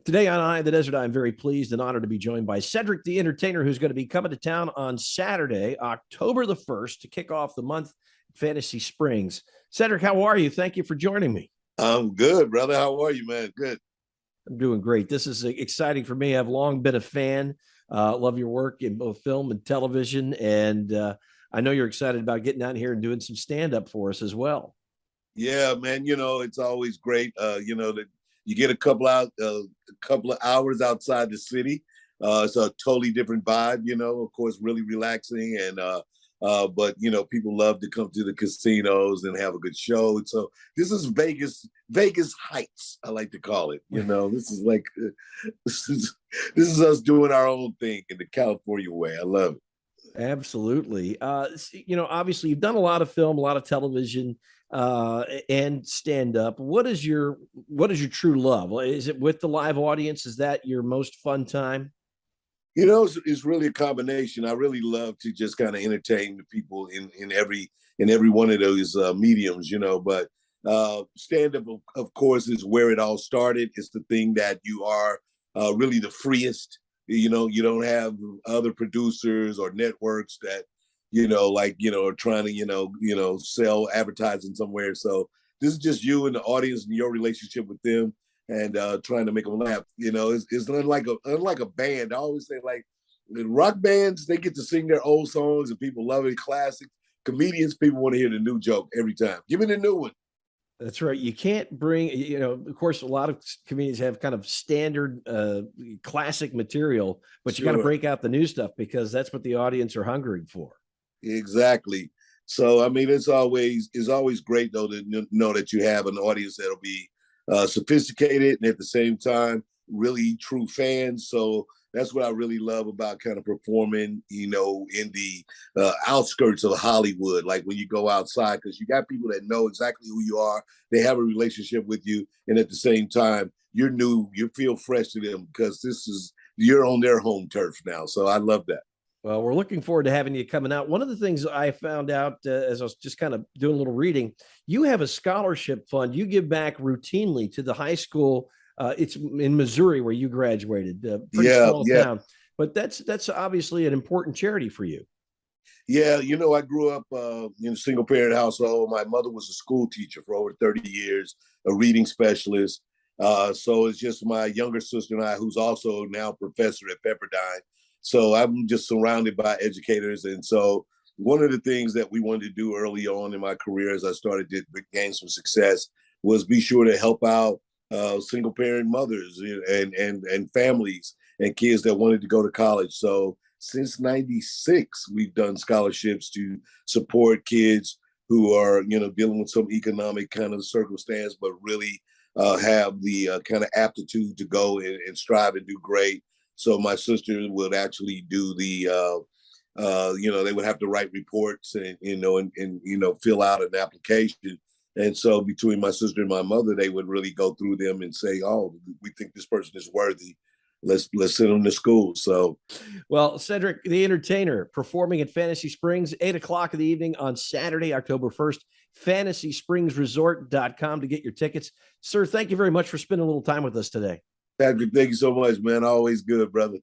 Today on Eye of the Desert, I'm very pleased and honored to be joined by Cedric the Entertainer, who's going to be coming to town on Saturday, October the 1st, to kick off the month at Fantasy Springs. Cedric, how are you? Thank you for joining me. I'm good, brother. How are you, man? Good. I'm doing great. This is exciting for me. I've long been a fan. Love your work in both film and television. And I know you're excited about getting down here and doing some stand up for us as well. Yeah, man. It's always great. That you get a couple of hours outside the city. It's a totally different vibe. Of course, really relaxing, and but people love to come to the casinos and have a good show. So this is Vegas Heights, I like to call it. This is like this is us doing our own thing in the California way. I love it. Absolutely. Obviously you've done a lot of film, a lot of television, and stand up. What is your true love? Is it with the live audience? Is that your most fun time? It's really a combination. I really love to just kind of entertain the people in every one of those mediums, but stand up, of course, is where it all started. It's the thing that you are really the freest. You don't have other producers or networks that are trying to sell advertising somewhere. So this is just you and the audience and your relationship with them, and trying to make them laugh. It's unlike a band. I always say, like, in rock bands, they get to sing their old songs and people love it, classic. Comedians, people want to hear the new joke every time. Give me the new one. That's right. You can't bring, of course, a lot of comedians have kind of standard classic material, but you got to Sure. break out the new stuff because that's what the audience are hungering for. Exactly. So I mean, it's always great though to know that you have an audience that'll be sophisticated and at the same time really true fans. So that's what I really love about kind of performing, in the outskirts of Hollywood, like when you go outside, because you got people that know exactly who you are. They have a relationship with you, and at the same time, you're new. You feel fresh to them because you're on their home turf now. So I love that. Well, we're looking forward to having you coming out. One of the things I found out as I was just kind of doing a little reading, you have a scholarship fund. You give back routinely to the high school. It's in Missouri where you graduated, pretty Yeah, small yeah. town, but that's obviously an important charity for you. Yeah, I grew up in a single parent household. My mother was a school teacher for over 30 years, a reading specialist. So it's just my younger sister and I, who's also now a professor at Pepperdine. So I'm just surrounded by educators. And so one of the things that we wanted to do early on in my career as I started to gain some success was be sure to help out single parent mothers and families and kids that wanted to go to college. So since 96, we've done scholarships to support kids who are, dealing with some economic kind of circumstance, but really have the kind of aptitude to go and strive and do great. So my sister would actually do they would have to write reports and fill out an application. And so between my sister and my mother, they would really go through them and say, "Oh, we think this person is worthy. Let's send them to school." So, Well, Cedric the Entertainer performing at Fantasy Springs, 8 o'clock in the evening on Saturday, October 1st, fantasyspringsresort.com to get your tickets. Sir, thank you very much for spending a little time with us today. Patrick, thank you so much, man. Always good, brother.